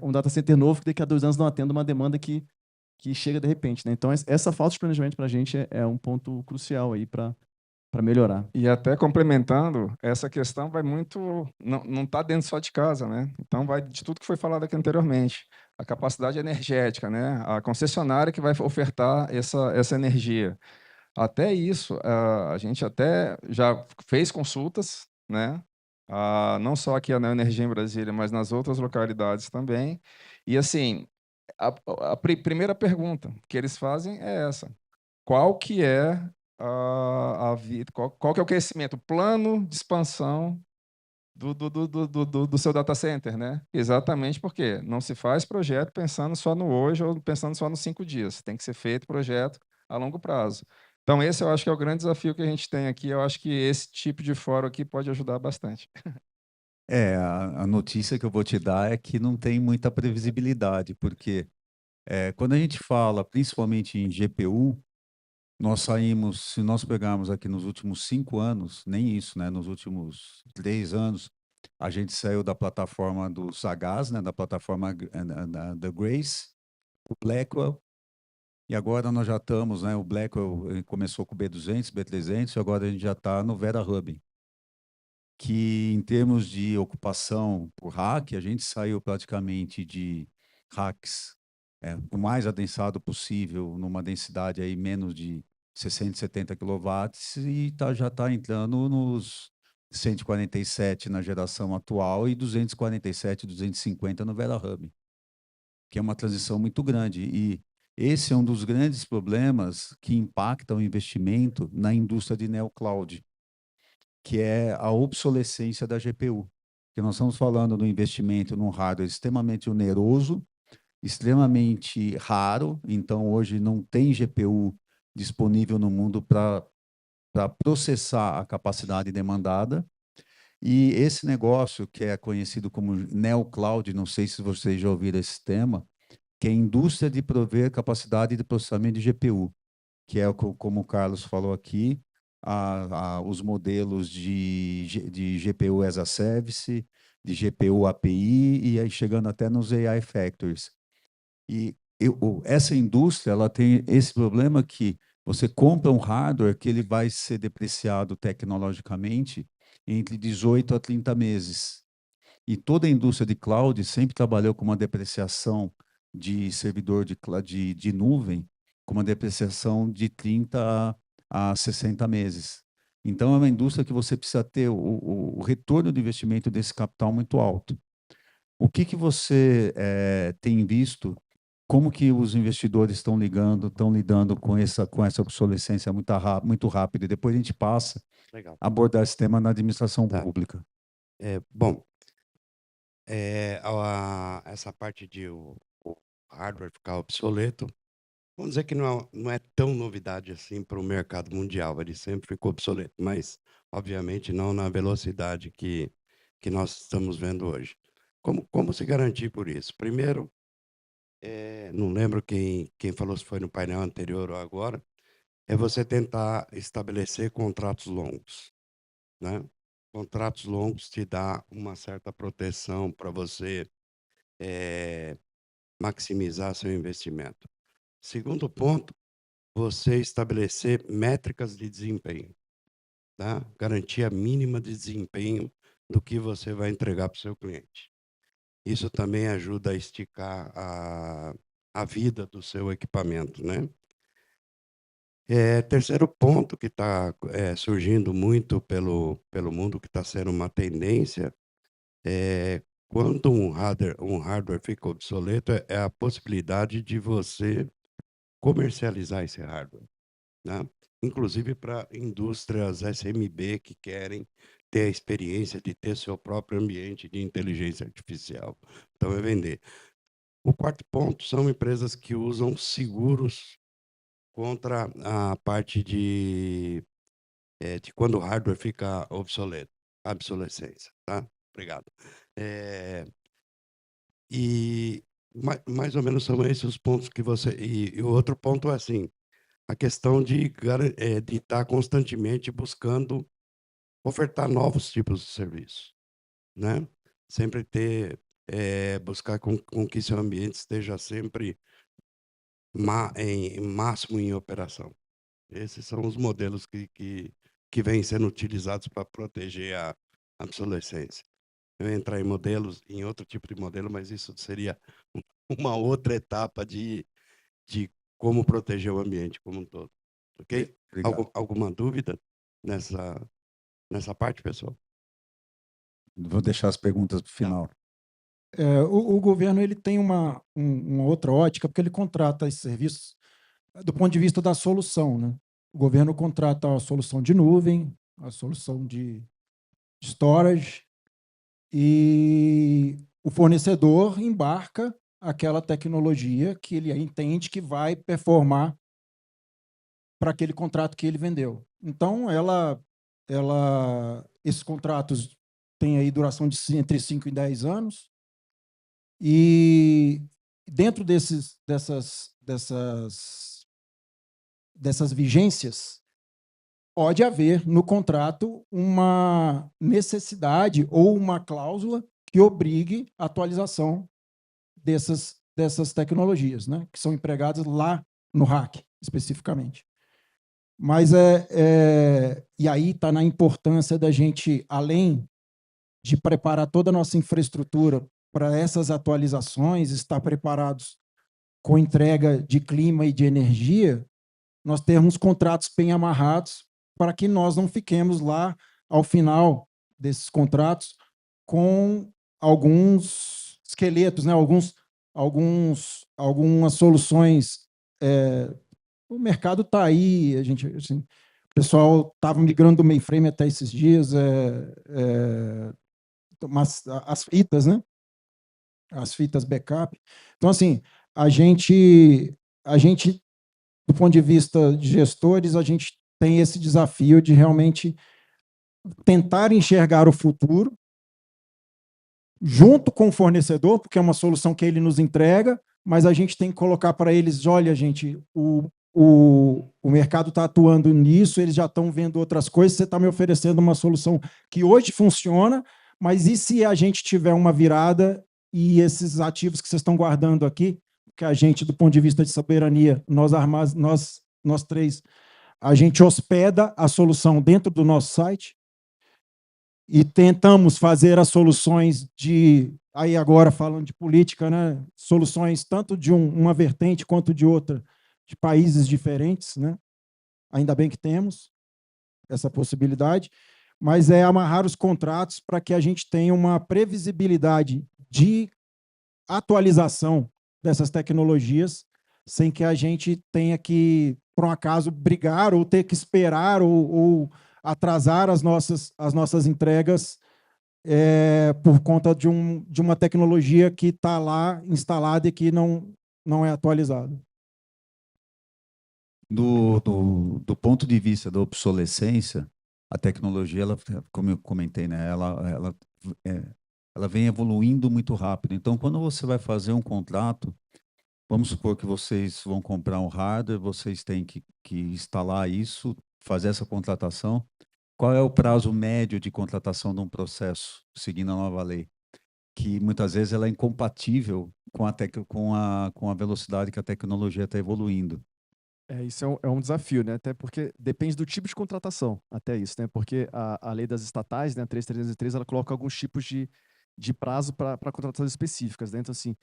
um data center novo que daqui a 2 anos não atenda uma demanda que chega de repente, né? Então, essa falta de planejamento para a gente é um ponto crucial aí para melhorar. E até complementando, essa questão vai muito, não está dentro só de casa, né? Então vai de tudo que foi falado aqui anteriormente. A capacidade energética, né? A concessionária que vai ofertar essa energia. Até isso, a gente até já fez consultas, né? Não só aqui na Energia em Brasília, mas nas outras localidades também. E assim, a primeira pergunta que eles fazem é essa: qual que é qual que é o crescimento, o plano de expansão do seu data center, né? Exatamente porque não se faz projeto pensando só no hoje ou pensando só nos 5 dias. Tem que ser feito projeto a longo prazo. Então, esse eu acho que é o grande desafio que a gente tem aqui. Eu acho que esse tipo de fórum aqui pode ajudar bastante. A notícia que eu vou te dar é que não tem muita previsibilidade, porque quando a gente fala, principalmente em GPU, Nós saímos, se nós pegarmos aqui nos últimos 5 anos, nem isso, né? Nos últimos 3 anos, a gente saiu da plataforma do Sagaz, né? Da plataforma da Grace, o Blackwell, e agora nós já estamos, né? O Blackwell começou com o B200, B300, e agora a gente já está no Vera Hub, que em termos de ocupação por rack, a gente saiu praticamente de racks o mais adensado possível, numa densidade aí menos de 670 quilowatts, e já está entrando nos 147 na geração atual e 247, 250 no Vera Hub, que é uma transição muito grande. E esse é um dos grandes problemas que impactam o investimento na indústria de neocloud, que é a obsolescência da GPU. Porque nós estamos falando do investimento num hardware extremamente oneroso, extremamente raro, então hoje não tem GPU disponível no mundo para processar a capacidade demandada. E esse negócio que é conhecido como neocloud, não sei se vocês já ouviram esse tema, que é a indústria de prover capacidade de processamento de GPU, que é como o Carlos falou aqui, os modelos de GPU as a Service, de GPU API, e aí chegando até nos AI Factories. E essa indústria ela tem esse problema que você compra um hardware que ele vai ser depreciado tecnologicamente entre 18 a 30 meses. E toda a indústria de cloud sempre trabalhou com uma depreciação de servidor de nuvem, com uma depreciação de 30 a 60 meses. Então, é uma indústria que você precisa ter o retorno do investimento desse capital muito alto. O que você tem visto? Como que os investidores estão lidando com essa obsolescência muito rápida? E depois a gente passa Legal. a abordar esse tema na administração Tá. pública. Bom, essa parte de o hardware ficar obsoleto, vamos dizer que não é tão novidade assim para o mercado mundial, ele sempre ficou obsoleto, mas, obviamente, não na velocidade que nós estamos vendo hoje. Como se garantir por isso? Primeiro, não lembro quem falou, se foi no painel anterior ou agora, é você tentar estabelecer contratos longos, né? Contratos longos te dá uma certa proteção para você maximizar seu investimento. Segundo ponto, você estabelecer métricas de desempenho, tá? Garantia mínima de desempenho do que você vai entregar para o seu cliente. Isso também ajuda a esticar a vida do seu equipamento, né? Terceiro ponto que está surgindo muito pelo mundo, que está sendo uma tendência, quando um hardware fica obsoleto, é a possibilidade de você comercializar esse hardware, né? Inclusive para indústrias SMB que querem ter a experiência de ter seu próprio ambiente de inteligência artificial. Então, é vender. O quarto ponto são empresas que usam seguros contra a parte de quando o hardware fica obsoleto, obsolescência, tá? Obrigado. E mais ou menos são esses os pontos que você... E o outro ponto é assim, a questão de estar constantemente buscando ofertar novos tipos de serviços, né? Sempre buscar com que seu ambiente esteja sempre máximo em operação. Esses são os modelos que vêm sendo utilizados para proteger a obsolescência. Eu ia entrar em outro tipo de modelo, mas isso seria uma outra etapa de como proteger o ambiente como um todo. Ok? Alguma dúvida nessa parte, pessoal? Vou deixar as perguntas para o final. O governo ele tem uma outra ótica, porque ele contrata esses serviços do ponto de vista da solução, né? O governo contrata a solução de nuvem, a solução de storage, e o fornecedor embarca aquela tecnologia que ele entende que vai performar para aquele contrato que ele vendeu. Então, esses contratos têm aí duração de entre 5 e 10 anos, e dentro dessas vigências, pode haver no contrato uma necessidade ou uma cláusula que obrigue a atualização dessas tecnologias, né, que são empregadas lá no RAC, especificamente. Mas e aí está na importância da gente, além de preparar toda a nossa infraestrutura para essas atualizações, estar preparados com entrega de clima e de energia, nós termos contratos bem amarrados para que nós não fiquemos lá, ao final desses contratos, com alguns esqueletos, né? Algumas soluções. O mercado está aí, a gente, assim, o pessoal estava migrando do mainframe até esses dias, mas as fitas, né? As fitas backup. Então, assim, a gente, do ponto de vista de gestores, a gente tem esse desafio de realmente tentar enxergar o futuro junto com o fornecedor, porque é uma solução que ele nos entrega, mas a gente tem que colocar para eles, olha, gente, o mercado está atuando nisso, eles já estão vendo outras coisas, você está me oferecendo uma solução que hoje funciona, mas e se a gente tiver uma virada e esses ativos que vocês estão guardando aqui, que a gente, do ponto de vista de soberania, nós três, a gente hospeda a solução dentro do nosso site e tentamos fazer as soluções aí agora falando de política, né, soluções tanto de uma vertente quanto de outra, de países diferentes, né? Ainda bem que temos essa possibilidade, mas é amarrar os contratos para que a gente tenha uma previsibilidade de atualização dessas tecnologias, sem que a gente tenha que, por um acaso, brigar ou ter que esperar ou atrasar as nossas entregas por conta de uma tecnologia que está lá instalada e que não é atualizada. Do ponto de vista da obsolescência, a tecnologia, ela, como eu comentei, né, ela vem evoluindo muito rápido. Então, quando você vai fazer um contrato, vamos supor que vocês vão comprar um hardware, vocês têm que instalar isso, fazer essa contratação. Qual é o prazo médio de contratação de um processo, seguindo a nova lei? Que muitas vezes ela é incompatível com a velocidade que a tecnologia está evoluindo. Isso é um desafio, né? Até porque depende do tipo de contratação, até isso, né? Porque a lei das estatais, né, 3.303, ela coloca alguns tipos de prazo para contratações específicas, né? Então, assim,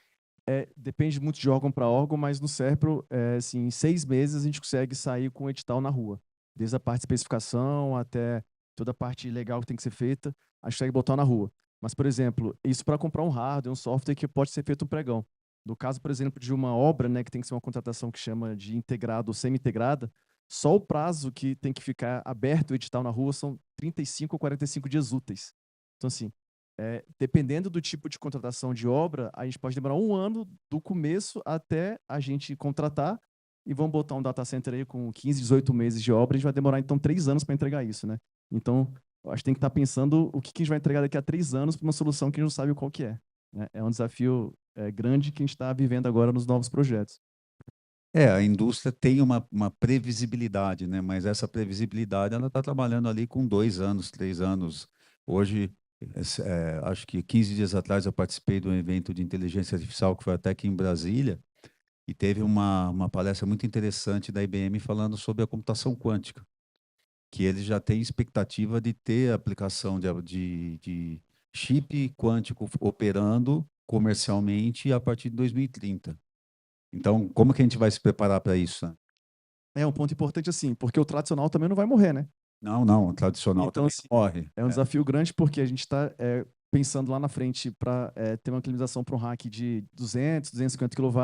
depende muito de órgão para órgão, mas no SERPRO, assim, em 6 meses a gente consegue sair com o edital na rua. Desde a parte de especificação até toda a parte legal que tem que ser feita, a gente consegue botar na rua. Mas, por exemplo, isso para comprar um hardware, um software que pode ser feito um pregão. No caso, por exemplo, de uma obra, né, que tem que ser uma contratação que chama de integrada ou semi-integrada, só o prazo que tem que ficar aberto o edital na rua são 35 ou 45 dias úteis. Então, assim, dependendo do tipo de contratação de obra, a gente pode demorar 1 ano do começo até a gente contratar e vamos botar um data center aí com 15, 18 meses de obra, a gente vai demorar, então, 3 anos para entregar isso, né? Então, a gente tem que estar pensando o que a gente vai entregar daqui a 3 anos para uma solução que a gente não sabe qual que é, né? É um desafio grande que a gente está vivendo agora nos novos projetos. A indústria tem uma previsibilidade, né? Mas essa previsibilidade ela está trabalhando ali com 2 anos, 3 anos. Hoje, acho que 15 dias atrás eu participei de um evento de inteligência artificial que foi até aqui em Brasília e teve uma palestra muito interessante da IBM falando sobre a computação quântica, que eles já têm expectativa de ter aplicação de chip quântico operando comercialmente a partir de 2030. Então, como que a gente vai se preparar para isso? Né? É um ponto importante, assim, porque o tradicional também não vai morrer, né? Não, o tradicional então, também assim, morre. É um desafio grande porque a gente está pensando lá na frente para ter uma otimização para um rack de 200, 250 kW,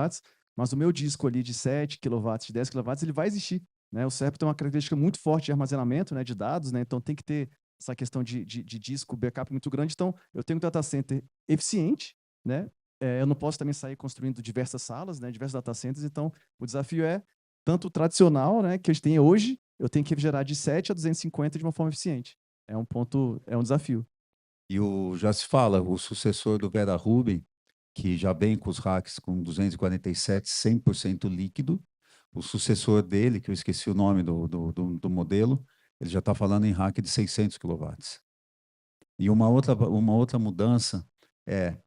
mas o meu disco ali de 7 kW, de 10 kW, ele vai existir. Né? O SERPRO tem uma característica muito forte de armazenamento, né, de dados, né? Então tem que ter essa questão de disco, backup muito grande. Então, eu tenho um data center eficiente, né? Eu não posso também sair construindo diversas salas, né, diversos data centers. Então, o desafio é tanto o tradicional, né, que a gente tem hoje, eu tenho que gerar de 7 a 250 de uma forma eficiente. É um desafio. E já se fala, o sucessor do Vera Rubin, que já vem com os racks com 247, 100% líquido, o sucessor dele, que eu esqueci o nome do modelo, ele já está falando em rack de 600 kW. E uma outra mudança é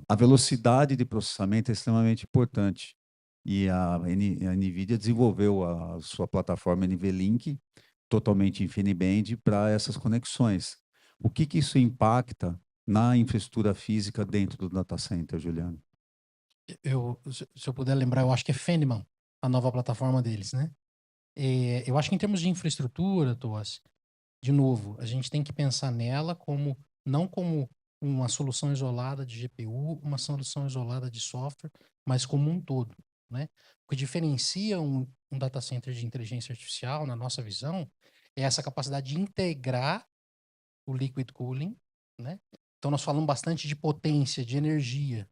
a velocidade de processamento é extremamente importante. E a NVIDIA desenvolveu a sua plataforma NVLink, totalmente InfiniBand, para essas conexões. O que isso impacta na infraestrutura física dentro do data center, Juliano? Se eu puder lembrar, eu acho que é Feynman, a nova plataforma deles, né? Eu acho que em termos de infraestrutura, Toas, de novo, a gente tem que pensar nela não como uma solução isolada de GPU, uma solução isolada de software, mas como um todo, né? O que diferencia um data center de inteligência artificial, na nossa visão, é essa capacidade de integrar o liquid cooling, né? Então nós falamos bastante de potência, de energia.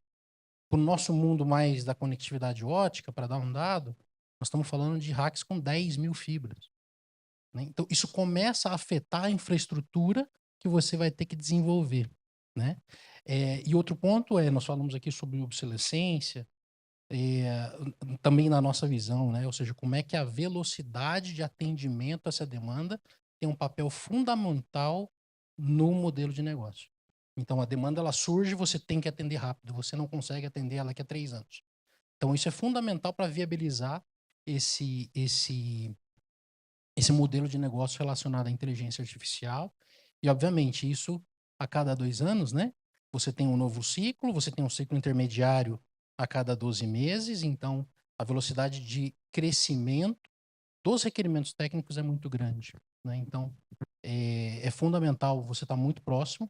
Para o nosso mundo mais da conectividade ótica, para dar um dado, nós estamos falando de racks com 10.000 fibras, né? Então, isso começa a afetar a infraestrutura que você vai ter que desenvolver, né? E outro ponto nós falamos aqui sobre obsolescência, também na nossa visão, né? Ou seja, como é que a velocidade de atendimento a essa demanda tem um papel fundamental no modelo de negócio. Então, a demanda ela surge, você tem que atender rápido, você não consegue atender ela daqui a 3 anos. Então, isso é fundamental para viabilizar esse modelo de negócio relacionado à inteligência artificial. E, obviamente, isso a cada 2 anos, né? Você tem um novo ciclo, você tem um ciclo intermediário a cada 12 meses, então a velocidade de crescimento dos requerimentos técnicos é muito grande, né? Então, é fundamental você estar muito próximo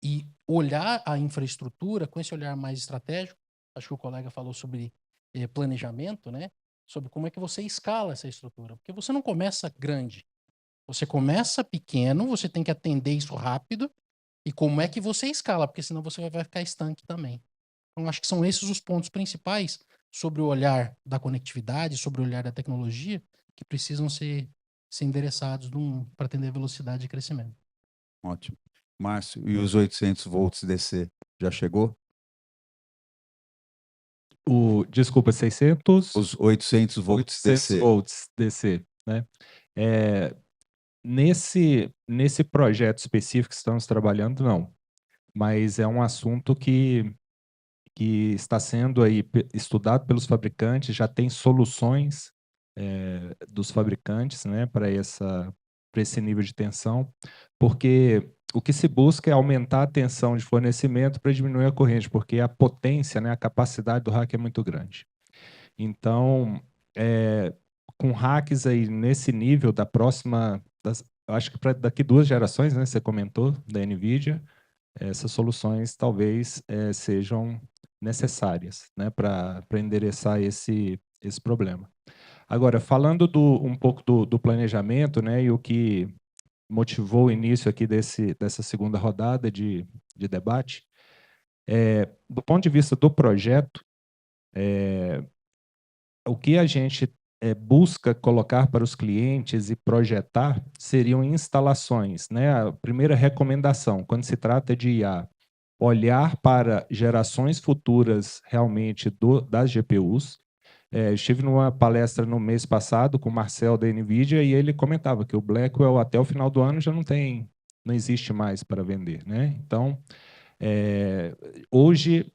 e olhar a infraestrutura com esse olhar mais estratégico. Acho que o colega falou sobre planejamento, né? Sobre como é que você escala essa estrutura. Porque você não começa grande. Você começa pequeno, você tem que atender isso rápido. E como é que você escala? Porque senão você vai ficar estanque também. Então, acho que são esses os pontos principais sobre o olhar da conectividade, sobre o olhar da tecnologia, que precisam ser endereçados para atender a velocidade de crescimento. Ótimo. Márcio, e os 800 volts DC, já chegou? Desculpa, 600? Os 800 volts 800 DC. volts DC, né? Nesse projeto específico que estamos trabalhando, não. Mas é um assunto que está sendo aí estudado pelos fabricantes, já tem soluções dos fabricantes, né, para esse nível de tensão, porque o que se busca é aumentar a tensão de fornecimento para diminuir a corrente, porque a potência, né, a capacidade do rack é muito grande. Então, com racks aí nesse nível da próxima, acho que daqui 2 gerações, né, você comentou, da NVIDIA, essas soluções talvez sejam necessárias, né, para endereçar esse problema. Agora, falando um pouco do planejamento, né, e o que motivou o início aqui dessa segunda rodada de debate, do ponto de vista do projeto, o que a gente busca colocar para os clientes e projetar seriam instalações, né? A primeira recomendação, quando se trata de IA, olhar para gerações futuras realmente das GPUs. Estive numa palestra no mês passado com o Marcel da NVIDIA e ele comentava que o Blackwell até o final do ano já não existe mais para vender, né? Então, hoje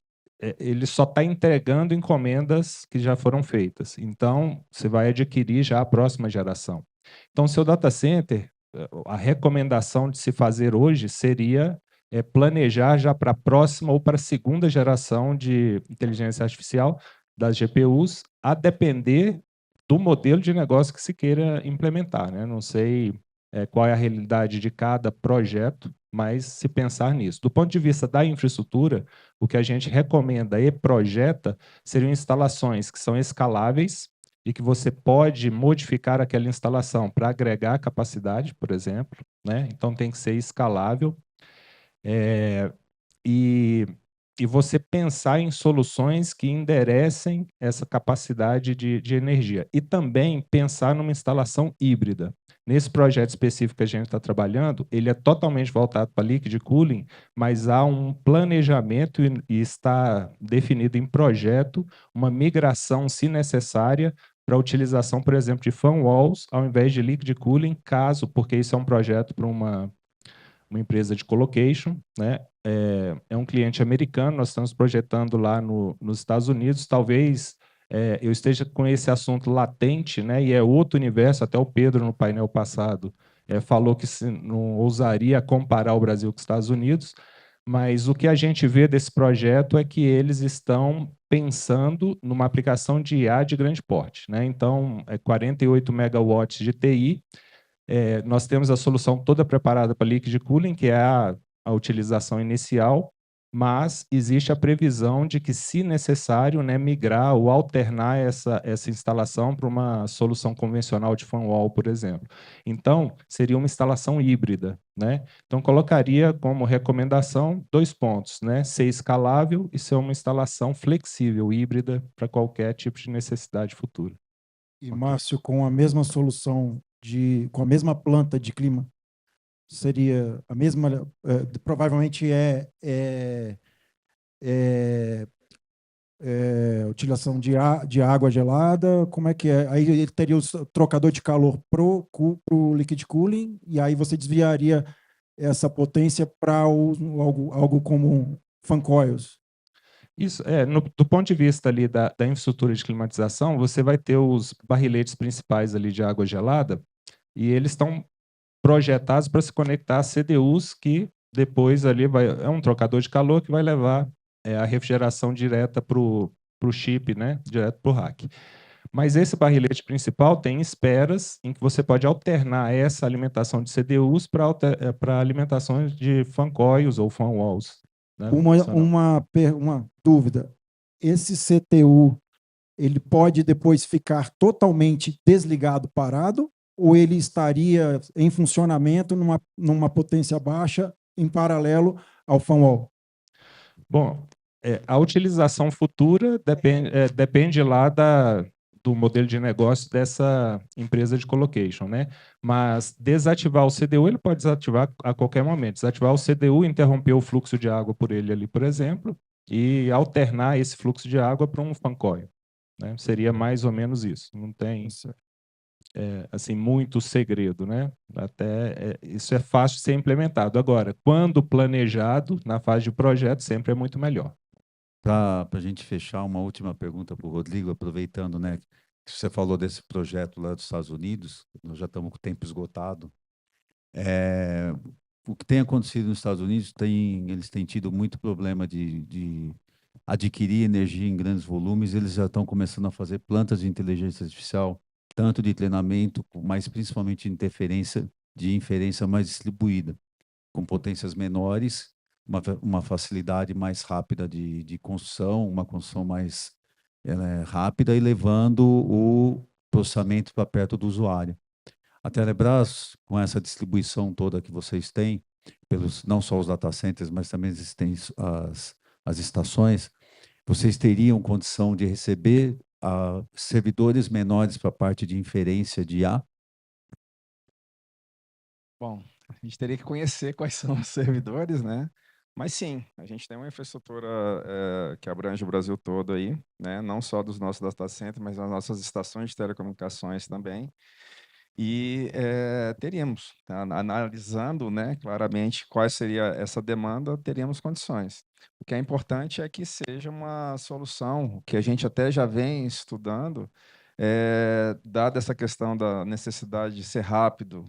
ele só está entregando encomendas que já foram feitas. Então, você vai adquirir já a próxima geração. Então, seu data center, a recomendação de se fazer hoje seria planejar já para a próxima ou para a segunda geração de inteligência artificial das GPUs, a depender do modelo de negócio que se queira implementar, né? Não sei qual é a realidade de cada projeto, mas se pensar nisso. Do ponto de vista da infraestrutura, o que a gente recomenda e projeta seriam instalações que são escaláveis e que você pode modificar aquela instalação para agregar capacidade, por exemplo, né? Então tem que ser escalável. E você pensar em soluções que enderecem essa capacidade de energia. E também pensar numa instalação híbrida. Nesse projeto específico que a gente está trabalhando, ele é totalmente voltado para liquid cooling, mas há um planejamento e está definido em projeto uma migração, se necessária, para a utilização, por exemplo, de fan walls ao invés de liquid cooling, caso, porque isso é um projeto para uma empresa de colocation, né? É um cliente americano, nós estamos projetando lá nos Estados Unidos, talvez eu esteja com esse assunto latente, né? E é outro universo, até o Pedro no painel passado falou que não ousaria comparar o Brasil com os Estados Unidos, mas o que a gente vê desse projeto é que eles estão pensando numa aplicação de IA de grande porte, né? Então, 48 megawatts de TI, nós temos a solução toda preparada para liquid cooling, que é a utilização inicial, mas existe a previsão de que, se necessário, né, migrar ou alternar essa instalação para uma solução convencional de fan wall, por exemplo. Então, seria uma instalação híbrida, né? Então, colocaria como recomendação 2 pontos, né? Ser escalável e ser uma instalação flexível, híbrida, para qualquer tipo de necessidade futura. E, Márcio, com a mesma solução, com a mesma planta de clima, seria a mesma, provavelmente utilização de água gelada, como é que é? Aí ele teria o trocador de calor para o liquid cooling, e aí você desviaria essa potência para algo como fan coils. Isso, do ponto de vista ali da infraestrutura de climatização, você vai ter os barriletes principais ali de água gelada, e eles estão projetados para se conectar a CDUs, que depois ali é um trocador de calor que vai levar a refrigeração direta para o chip, né? Direto para o rack. Mas esse barrilete principal tem esperas em que você pode alternar essa alimentação de CDUs para alimentações de fan coils ou fan walls. Né? Uma dúvida. Esse CTU, ele pode depois ficar totalmente desligado, parado, ou ele estaria em funcionamento numa potência baixa em paralelo ao fan wall? Bom, a utilização futura depende lá do modelo de negócio dessa empresa de colocation, né? Mas desativar o CDU, ele pode desativar a qualquer momento. Desativar o CDU, interromper o fluxo de água por ele ali, por exemplo, e alternar esse fluxo de água para um fan coil, né? Seria mais ou menos isso. Não tem assim muito segredo, né? Até isso é fácil de ser implementado. Agora, quando planejado na fase de projeto, sempre é muito melhor. Para a gente fechar, uma última pergunta para o Rodrigo, aproveitando, né, que você falou desse projeto lá dos Estados Unidos, nós já estamos com o tempo esgotado. O que tem acontecido nos Estados Unidos, eles têm tido muito problema de adquirir energia em grandes volumes, eles já estão começando a fazer plantas de inteligência artificial, tanto de treinamento, mas principalmente de inferência mais distribuída, com potências menores, uma facilidade mais rápida de construção, uma construção mais rápida e levando o processamento para perto do usuário. A Telebrás, com essa distribuição toda que vocês têm, não só os data centers, mas também as estações, vocês teriam condição de receber servidores menores para a parte de inferência de IA? Bom, a gente teria que conhecer quais são os servidores, né? Mas sim, a gente tem uma infraestrutura que abrange o Brasil todo aí, né? Não só dos nossos data centers, mas das nossas estações de telecomunicações também. E teríamos, analisando, né, claramente qual seria essa demanda, teríamos condições. O que é importante é que seja uma solução que a gente até já vem estudando, dada essa questão da necessidade de ser rápido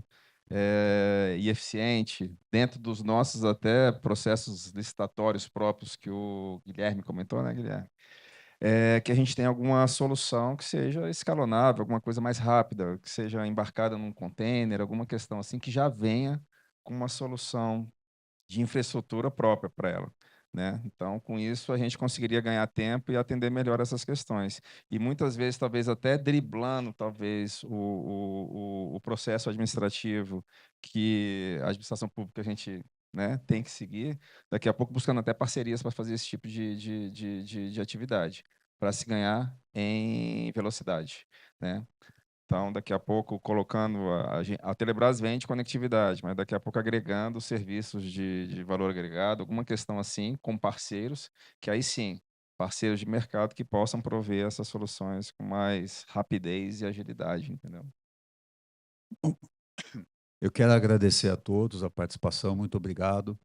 e eficiente, dentro dos nossos até processos licitatórios próprios que o Guilherme comentou, né, Guilherme? Que a gente tenha alguma solução que seja escalonável, alguma coisa mais rápida, que seja embarcada num container, alguma questão assim que já venha com uma solução de infraestrutura própria para ela, né? Então, com isso, a gente conseguiria ganhar tempo e atender melhor essas questões. E muitas vezes, talvez até driblando, talvez, o processo administrativo que a administração pública a gente, né, tem que seguir, daqui a pouco buscando até parcerias para fazer esse tipo de atividade, para se ganhar em velocidade, né? Então, daqui a pouco, colocando, a Telebrás vende conectividade, mas daqui a pouco agregando serviços de valor agregado, alguma questão assim, com parceiros, que aí sim, parceiros de mercado que possam prover essas soluções com mais rapidez e agilidade, entendeu? Eu quero agradecer a todos a participação, muito obrigado.